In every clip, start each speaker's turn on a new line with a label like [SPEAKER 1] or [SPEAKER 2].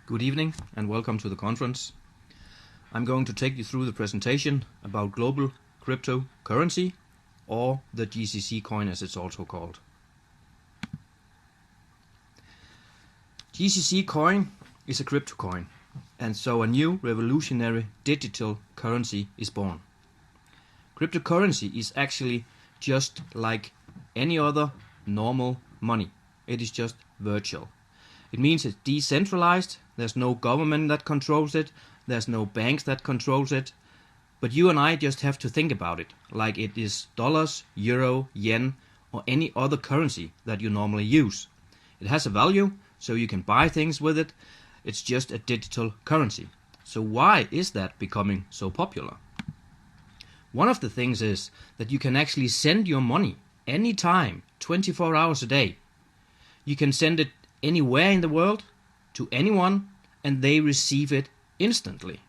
[SPEAKER 1] Good evening and welcome to the conference. I'm going to take you through the presentation about global cryptocurrency, or the GCC coin as it's also called. GCC coin is a crypto coin, and so a new revolutionary digital currency is born. Cryptocurrency is actually just like any other normal money. It is just virtual. It means it's decentralized, there's no government that controls it, there's no banks that controls it, but you and I just have to think about it like it is dollars, euro, yen, or any other currency that you normally use. It has a value, so you can buy things with it. It's just a digital currency. So why is that becoming so popular? One of the things is that you can actually send your money anytime, 24 hours a day. You can send it anywhere in the world to anyone, and they receive it instantly.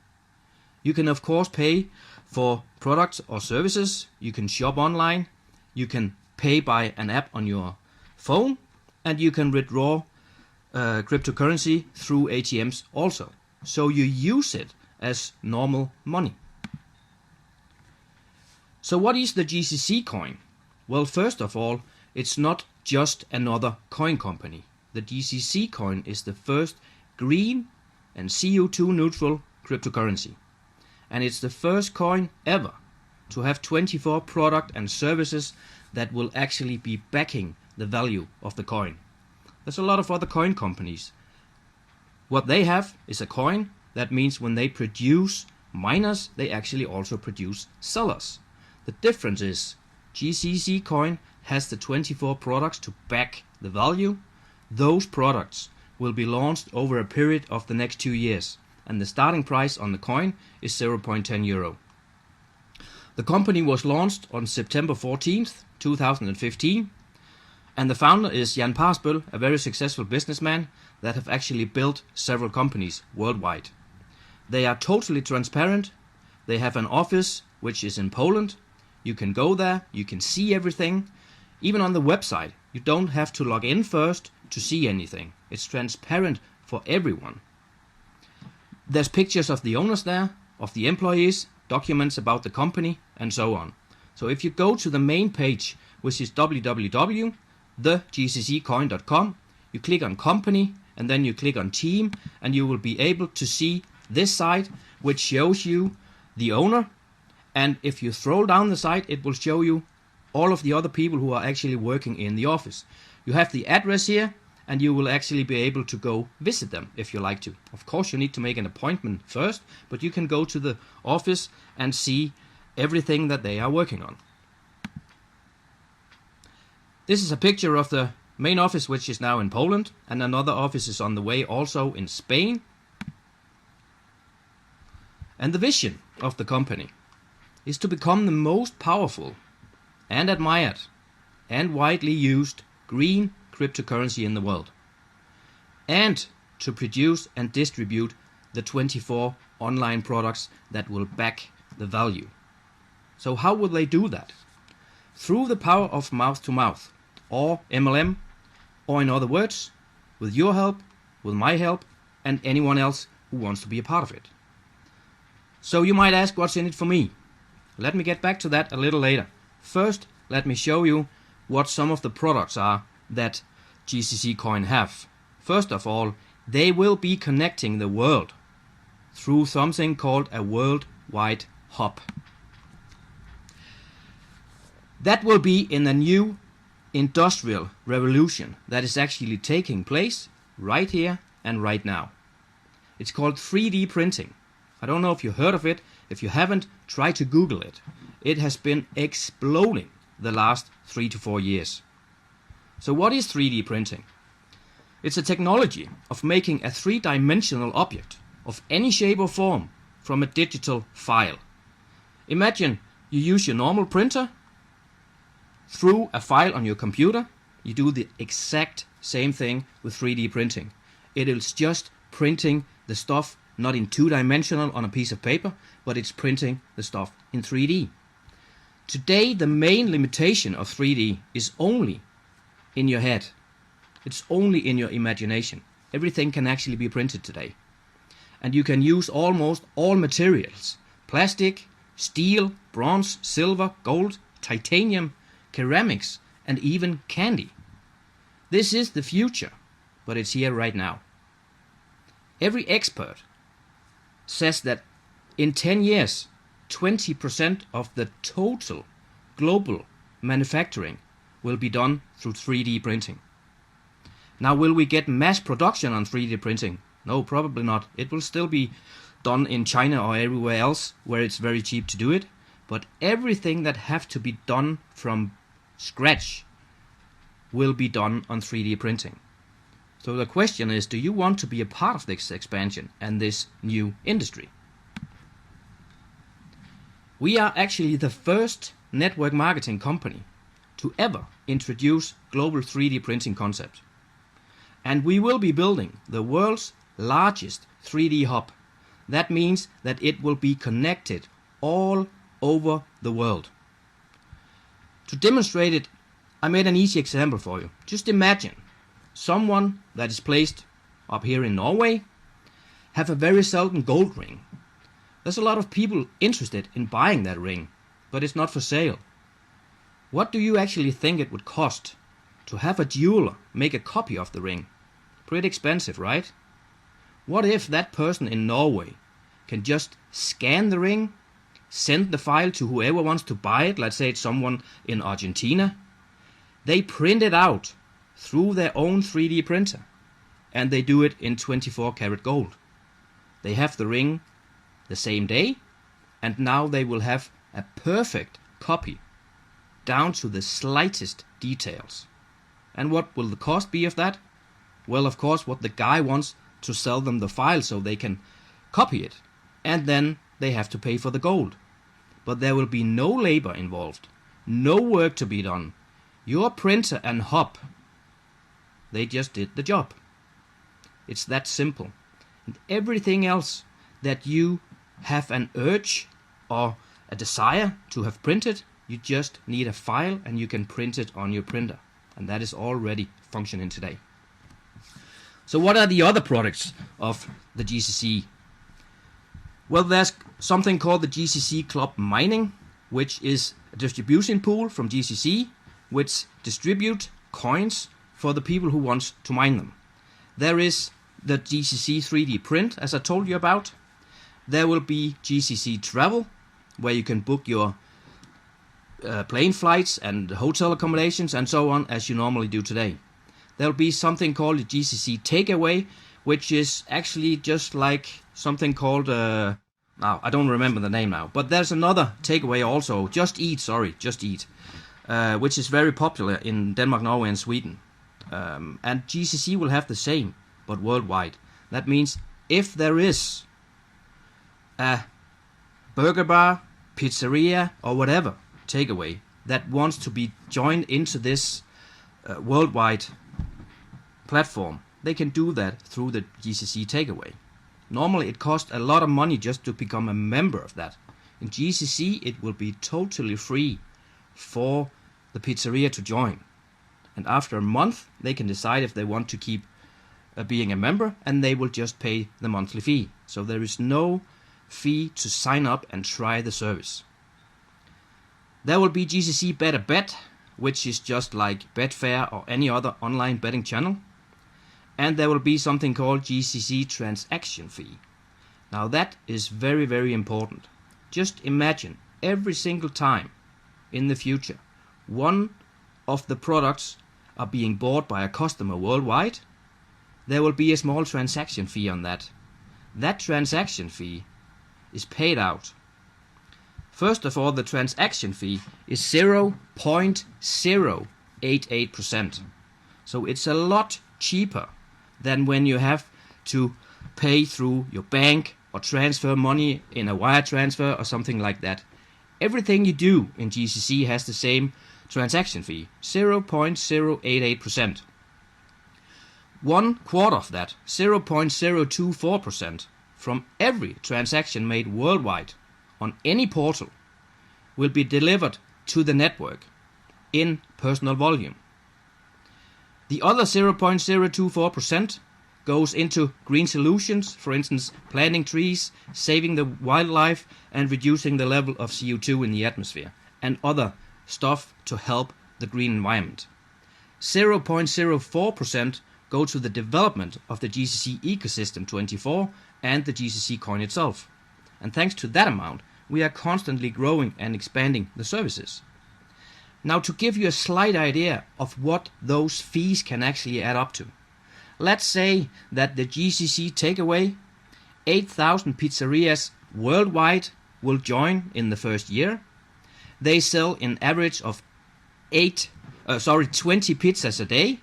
[SPEAKER 1] You can of course pay for products or services. You can shop online. You can pay by an app on your phone, and you can withdraw cryptocurrency through ATMs also. So you use it as normal money. So what is the GCC coin? Well, first of all, it's not just another coin company. The GCC coin is the first green and CO2 neutral cryptocurrency. And it's the first coin ever to have 24 products and services that will actually be backing the value of the coin. There's a lot of other coin companies. What they have is a coin. That means when they produce miners, they actually also produce sellers. The difference is GCC coin has the 24 products to back the value. Those products will be launched over a period of the next 2 years, and the starting price on the coin is 0.10 euro. The company was launched on September 14th, 2015, and the founder is Jan Parsbøl, a very successful businessman that have actually built several companies worldwide. They are totally transparent. They have an office which is in Poland. You can go there, you can see everything. Even on the website, you don't have to log in first to see anything. It's transparent for everyone. There's pictures of the owners there, of the employees, documents about the company, and so on. So if you go to the main page, which is www.thegcccoin.com, you click on company, and then you click on team, and you will be able to see this site, which shows you the owner. And if you scroll down the site, it will show you all of the other people who are actually working in the office. You have the address here, and you will actually be able to go visit them if you like to. Of course, you need to make an appointment first, but you can go to the office and see everything that they are working on. This is a picture of the main office, which is now in Poland, and another office is on the way also in Spain. And the vision of the company is to become the most powerful and admired and widely used green cryptocurrency in the world, and to produce and distribute the 24 online products that will back the value. So how will they do that? Through the power of mouth to mouth, or MLM, or in other words, with your help, with my help, and anyone else who wants to be a part of it. So you might ask, what's in it for me? Let me get back to that a little later. First, let me show you what some of the products are that GCC coin have. First of all, they will be connecting the world through something called a worldwide hub. That will be in a new industrial revolution that is actually taking place right here and right now. It's called 3D printing. I don't know if you heard of it. If you haven't, try to Google it. It has been exploding the last 3 to 4 years. So what is 3D printing? It's a technology of making a three-dimensional object of any shape or form from a digital file. Imagine you use your normal printer through a file on your computer. You do the exact same thing with 3D printing. It is just printing the stuff not in two-dimensional on a piece of paper, but it's printing the stuff in 3D. Today, the main limitation of 3D is only in your head. It's only in your imagination. Everything can actually be printed today. and you can use almost all materials: plastic, steel, bronze, silver, gold, titanium, ceramics, and even candy. This is the future, but it's here right now. Every expert says that in 10 years, 20% of the total global manufacturing will be done through 3D printing. Now, will we get mass production on 3D printing? No, probably not. It will still be done in China or everywhere else where it's very cheap to do it. But everything that have to be done from scratch will be done on 3D printing. So the question is, do you want to be a part of this expansion and this new industry? We are actually the first network marketing company to ever introduce global 3D printing concept. And we will be building the world's largest 3D hub. That means that it will be connected all over the world. To demonstrate it, I made an easy example for you. Just imagine someone that is placed up here in Norway have a very seldom gold ring. There's a lot of people interested in buying that ring, but it's not for sale. What do you actually think it would cost to have a jeweler make a copy of the ring? Pretty expensive, right? What if that person in Norway can just scan the ring, send the file to whoever wants to buy it, let's say it's someone in Argentina, they print it out through their own 3D printer, and they do it in 24 karat gold. They have the ring the same day, and now they will have a perfect copy down to the slightest details. And what will the cost be of that? Well, of course, what the guy wants to sell them the file so they can copy it, and then they have to pay for the gold. But there will be no labor involved, no work to be done. Your printer and hub, they just did the job. It's that simple. And everything else that you have an urge or a desire to have printed, you just need a file and you can print it on your printer. And that is already functioning today. So what are the other products of the GCC? Well, there's something called the GCC Club Mining, which is a distribution pool from GCC, which distribute coins for the people who want to mine them. There is the GCC 3D print, as I told you about. There will be GCC Travel, where you can book your plane flights and hotel accommodations and so on, as you normally do today. There will be something called the GCC Takeaway, which is actually just like something called, now I don't remember the name now, but there's another takeaway also, Just Eat, which is very popular in Denmark, Norway and Sweden. And GCC will have the same, but worldwide. That means if there is a burger bar, pizzeria or whatever takeaway that wants to be joined into this worldwide platform, they can do that through the GCC Takeaway. Normally it costs a lot of money just to become a member of that. In GCC it will be totally free for the pizzeria to join. And after a month they can decide if they want to keep being a member, and they will just pay the monthly fee. So there is no fee to sign up and try the service. There will be GCC Bet a Bet, which is just like Betfair or any other online betting channel. And there will be something called GCC Transaction Fee. Now that is very, very important. Just imagine every single time in the future one of the products are being bought by a customer worldwide, there will be a small transaction fee on that. That transaction fee is paid out. First of all, the transaction fee is 0.088%. So it's a lot cheaper than when you have to pay through your bank or transfer money in a wire transfer or something like that. Everything you do in GCC has the same transaction fee, 0.088%. 1/4 of that, 0.024%, from every transaction made worldwide on any portal will be delivered to the network in personal volume. The other 0.024% goes into green solutions, for instance, planting trees, saving the wildlife, and reducing the level of CO2 in the atmosphere, and other stuff to help the green environment. 0.04% go to the development of the GCC ecosystem 24 and the GCC coin itself. And thanks to that amount, we are constantly growing and expanding the services. Now, to give you a slight idea of what those fees can actually add up to, let's say that the GCC takeaway, 8,000 pizzerias worldwide will join in the first year. They sell an average of 20 pizzas a day,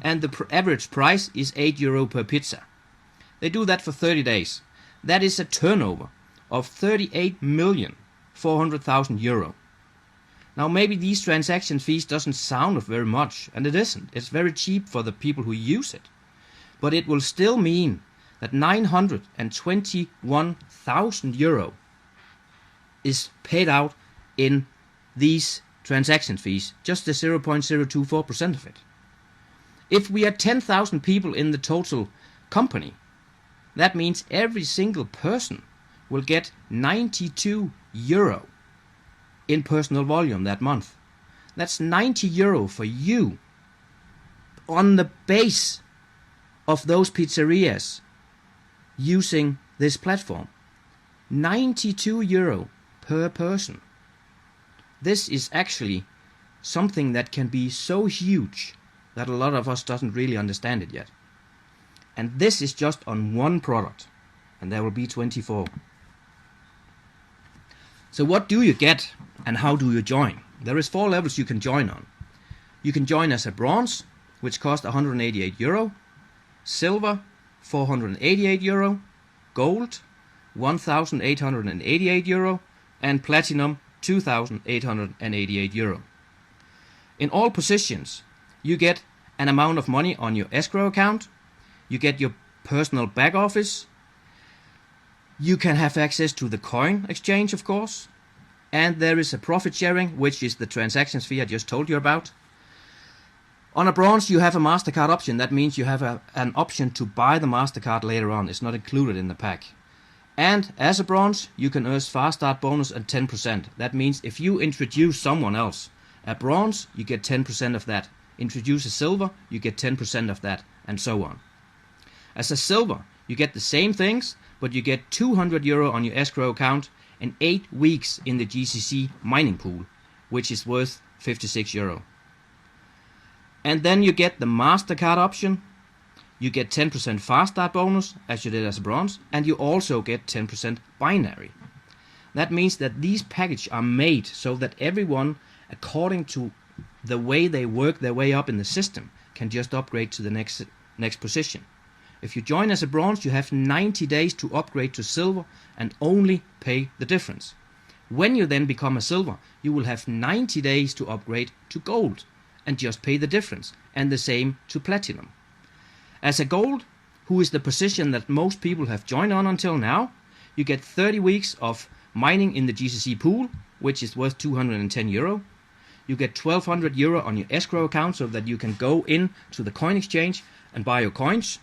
[SPEAKER 1] and the average price is €8 per pizza. They do that for 30 days. That is a turnover of €38,400,000. Now, maybe these transaction fees doesn't sound of very much, and it isn't. It's very cheap for the people who use it. But it will still mean that €921,000 is paid out in these transaction fees, just the 0.024% of it. If we are 10,000 people in the total company, that means every single person will get €92 in personal volume that month. That's €90 for you on the base of those pizzerias using this platform. €92 per person. This is actually something that can be so huge that a lot of us doesn't really understand it yet. And this is just on one product, and there will be 24. So what do you get and how do you join? There is 4 levels you can join on. You can join as a bronze, which costs €188, silver €488, gold €1,888, and platinum €2,888. In all positions, you get an amount of money on your escrow account, you get your personal back office, you can have access to the coin exchange, of course, and there is a profit sharing, which is the transactions fee I just told you about. On a bronze, you have a MasterCard option. That means you have an option to buy the MasterCard later on. It's not included in the pack. And as a bronze, you can earn fast start bonus at 10%. That means if you introduce someone else a bronze, you get 10% of that. Introduce a silver, you get 10% of that, and so on. As a silver, you get the same things, but you get €200 on your escrow account and 8 weeks in the GCC mining pool, which is worth €56. And then you get the MasterCard option. You get 10% fast start bonus, as you did as a bronze, and you also get 10% binary. That means that these packages are made so that everyone, according to the way they work their way up in the system, can just upgrade to the next position. If you join as a bronze, you have 90 days to upgrade to silver and only pay the difference. When you then become a silver, you will have 90 days to upgrade to gold and just pay the difference, and the same to platinum. As a gold, who is the position that most people have joined on until now, you get 30 weeks of mining in the GCC pool, which is worth €210. You get €1,200 on your escrow account so that you can go in to the coin exchange and buy your coins.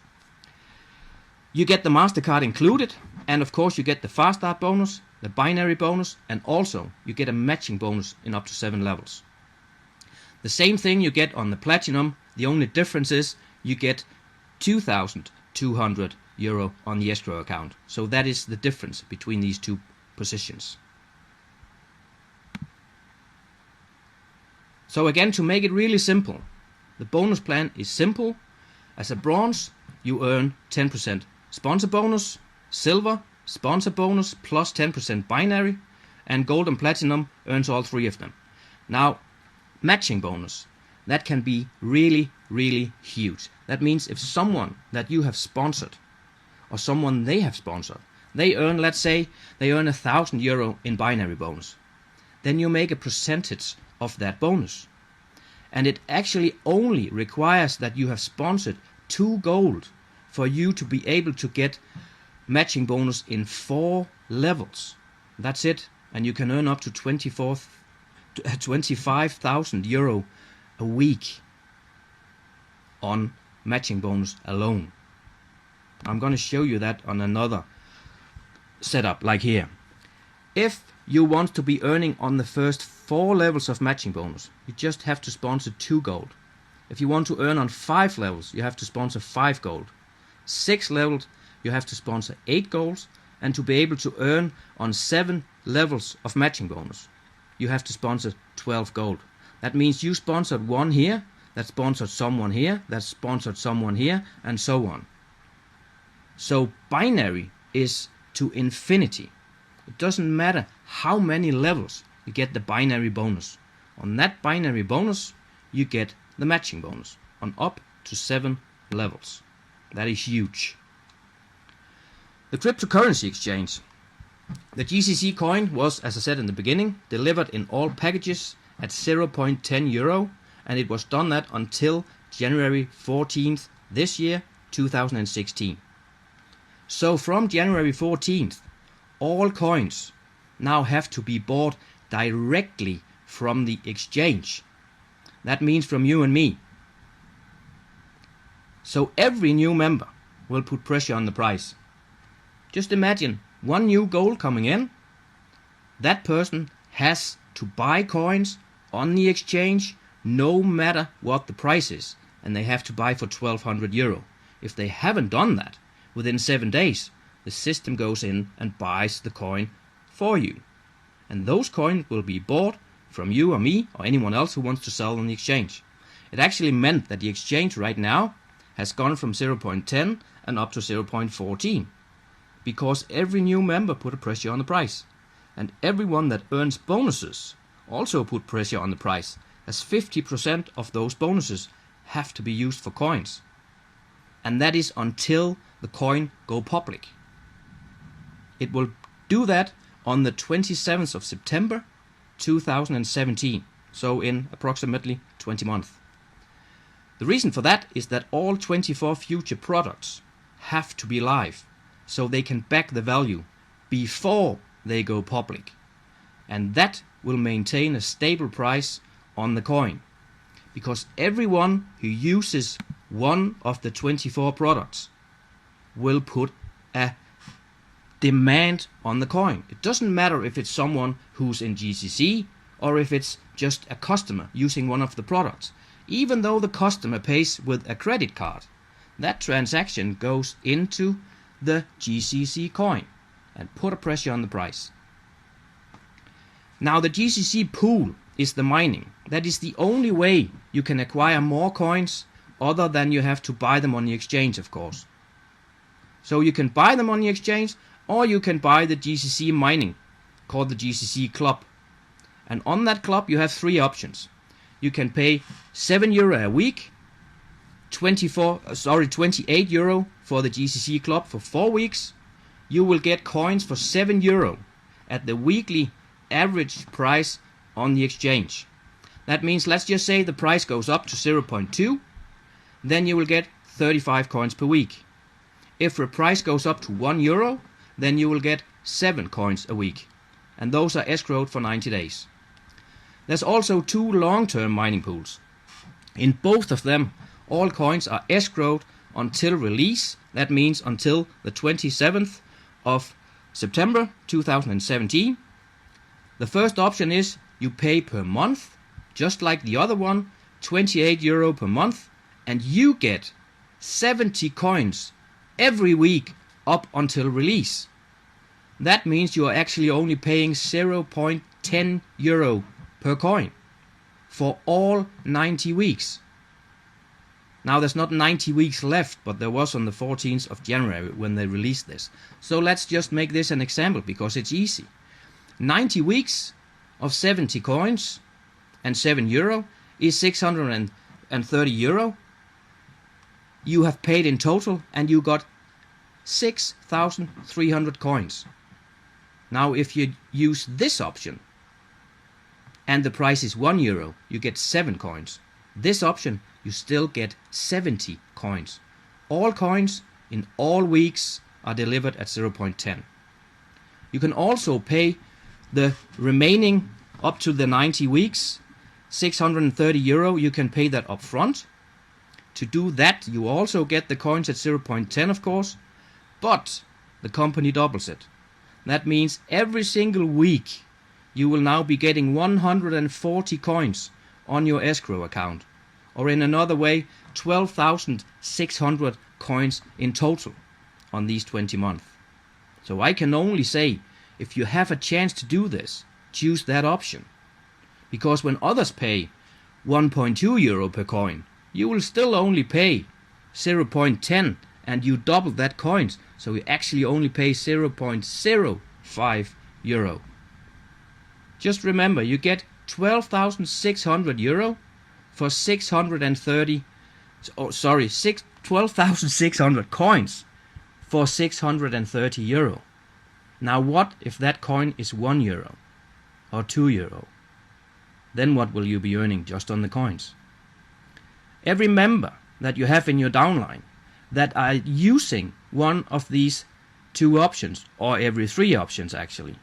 [SPEAKER 1] You get the MasterCard included, and of course you get the fast start bonus, the binary bonus, and also you get a matching bonus in up to 7 levels. The same thing you get on the platinum. The only difference is you get €2,200 on the escrow account. So that is the difference between these 2 positions. So again, to make it really simple, the bonus plan is simple. As a bronze, you earn 10% sponsor bonus, silver, sponsor bonus plus 10% binary, and gold and platinum earns all 3 of them. Now, matching bonus, that can be really, really huge. That means if someone that you have sponsored or someone they have sponsored, they earn, let's say, they earn €1,000 in binary bonus, then you make a percentage of that bonus. And it actually only requires that you have sponsored 2 gold for you to be able to get matching bonus in 4 levels. That's it. And you can earn up to €25,000 a week on matching bonus alone. I'm going to show you that on another setup, like here. If you want to be earning on the first 4 levels of matching bonus, you just have to sponsor 2 gold. If you want to earn on 5 levels, you have to sponsor 5 gold. 6 levels, you have to sponsor 8 golds. And to be able to earn on 7 levels of matching bonus, you have to sponsor 12 gold. That means you sponsored one here, that sponsored someone here, that sponsored someone here, and so on. So binary is to infinity. It doesn't matter how many levels you get the binary bonus. On that binary bonus, you get the matching bonus on up to 7 levels. That is huge. The cryptocurrency exchange. The GCC coin was, as I said in the beginning, delivered in all packages at 0.10 euro, and it was done that until January 14th this year, 2016. So from January 14th, all coins now have to be bought directly from the exchange. That means from you and me. So every new member will put pressure on the price. Just imagine one new gold coming in. That person has to buy coins on the exchange no matter what the price is. And they have to buy for 1200 euro. If they haven't done that within 7 days, the system goes in and buys the coin for you. And those coins will be bought from you or me or anyone else who wants to sell on the exchange. It actually meant that the exchange right now has gone from 0.10 and up to 0.14. Because every new member put a pressure on the price. And everyone that earns bonuses also put pressure on the price, as 50% of those bonuses have to be used for coins. And that is until the coin go public. It will do that on the 27th of September 2017, so in approximately 20 months. The reason for that is that all 24 future products have to be live, so they can back the value before they go public. And that will maintain a stable price on the coin. Because everyone who uses one of the 24 products will put a demand on the coin. It doesn't matter if it's someone who's in GCC or if it's just a customer using one of the products. Even though the customer pays with a credit card, that transaction goes into the GCC coin and put a pressure on the price. Now the GCC pool is the mining. That is the only way you can acquire more coins other than you have to buy them on the exchange, of course. So you can buy them on the exchange or you can buy the GCC mining called the GCC club. And on that club you have 3 options. You can pay €7 a week, 28 euro for the GCC club for 4 weeks. You will get coins for €7 at the weekly average price on the exchange. That means, let's just say the price goes up to 0.2, then you will get 35 coins per week. If the price goes up to €1, then you will get 7 coins a week. And those are escrowed for 90 days. There's also 2 long-term mining pools. In both of them, all coins are escrowed until release. That means until the 27th of September 2017. The first option is you pay per month, just like the other one, €28 per month, and you get 70 coins every week up until release. That means you are actually only paying €0.10 per coin for all 90 weeks. Now there's not 90 weeks left, but there was on the 14th of January when they released this. So let's just make this an example because it's easy. 90 weeks of 70 coins and €7 is €630. You have paid in total and you got 6,300 coins. Now if you use this option and the price is €1, you get 7 coins. This option, you still get 70 coins. All coins in all weeks are delivered at 0.10. You can also pay the remaining up to the 90 weeks, €630. You can pay that up front. To do that, you also get the coins at 0.10, of course, but the company doubles it. That means every single week you will now be getting 140 coins on your escrow account, or in another way 12,600 coins in total on these 20 months. So I can only say, if you have a chance to do this, choose that option, because when others pay 1.2 euro per coin, you will still only pay 0.10, and you double that coins, so you actually only pay 0.05 euro. Just remember, you get 12,600 euro for 12,600 coins for 630 euro. Now what if that coin is 1 euro or 2 euro? Then what will you be earning just on the coins? Every member that you have in your downline that are using one of these two options, or every three options actually,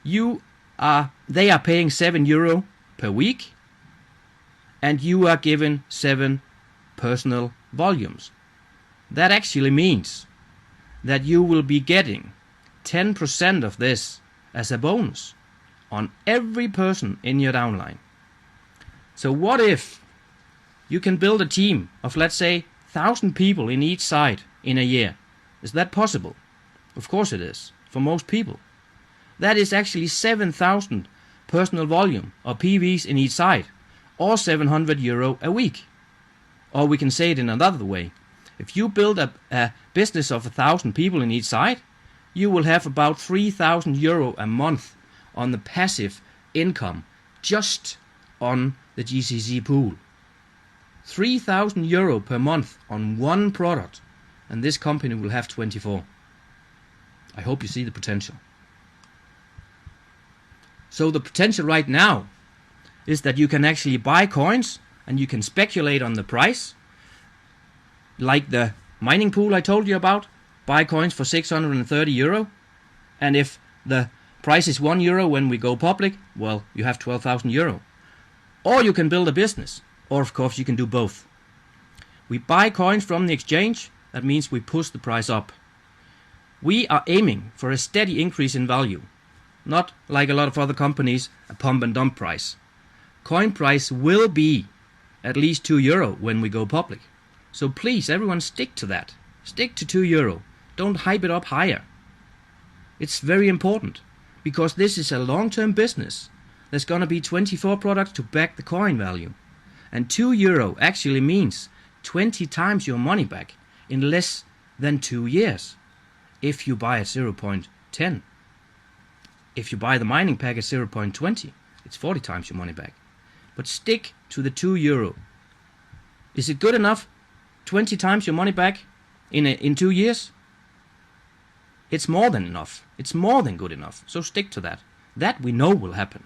[SPEAKER 1] they are paying 7 euro per week, and you are given 7 personal volumes. That actually means that you will be getting 10% of this as a bonus on every person in your downline. So what if you can build a team of, let's say, 1,000 people in each side in a year? Is that possible? Of course it is, for most people. That is actually 7,000 personal volume or PVs in each side, or 700 euro a week. Or we can say it in another way. If you build a business of 1,000 people in each side, you will have about 3,000 euro a month on the passive income just on the GCC pool. 3,000 euro per month on one product, and this company will have 24. I hope you see the potential. So the potential right now is that you can actually buy coins and you can speculate on the price, like the mining pool I told you about. Buy coins for 630 euro, and if the price is 1 euro when we go public, well, you have 12,000 euro. Or you can build a business, or of course you can do both. We buy coins from the exchange. That means we push the price up. We are aiming for a steady increase in value, not like a lot of other companies, a pump and dump price. Coin price will be at least 2 euro when we go public. So please, everyone, stick to that. Stick to 2 euro. Don't hype it up higher. It's very important, because this is a long-term business. There's going to be 24 products to back the coin value. And 2 euro actually means 20 times your money back in less than 2 years if you buy at 0.10. If you buy the mining pack at 0.20, it's 40 times your money back. But stick to the 2 euro. Is it good enough? 20 times your money back in 2 years? It's more than enough. It's more than good enough. So stick to that. That we know will happen.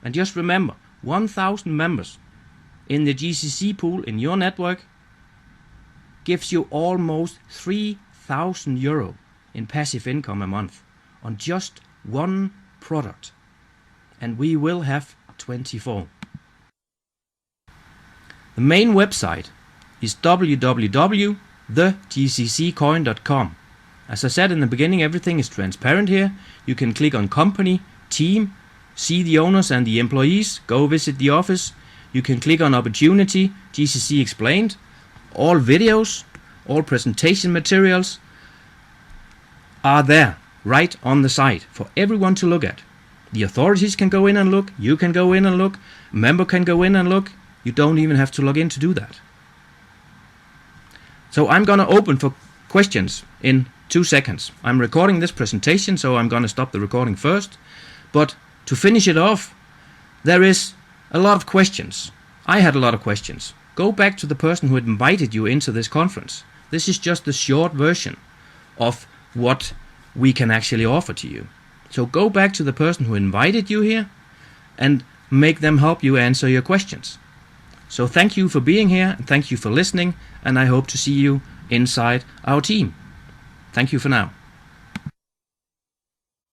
[SPEAKER 1] And just remember, 1,000 members in the GCC pool in your network gives you almost 3,000 euro in passive income a month on just one product. And we will have 24. The main website is www.thegcccoin.com. As I said in the beginning, everything is transparent here. You can click on company, team, see the owners and the employees, go visit the office. You can click on opportunity, GCC explained. All videos, all presentation materials are there right on the site for everyone to look at. The authorities can go in and look, you can go in and look, a member can go in and look. You don't even have to log in to do that. So I'm going to open for questions in 2 seconds. I'm recording this presentation, so I'm going to stop the recording first. But to finish it off, there is a lot of questions. I had a lot of questions. Go back to the person who had invited you into this conference. This is just the short version of what we can actually offer to you. So go back to the person who invited you here and make them help you answer your questions. So thank you for being here, and thank you for listening, and I hope to see you inside our team. Thank you for now.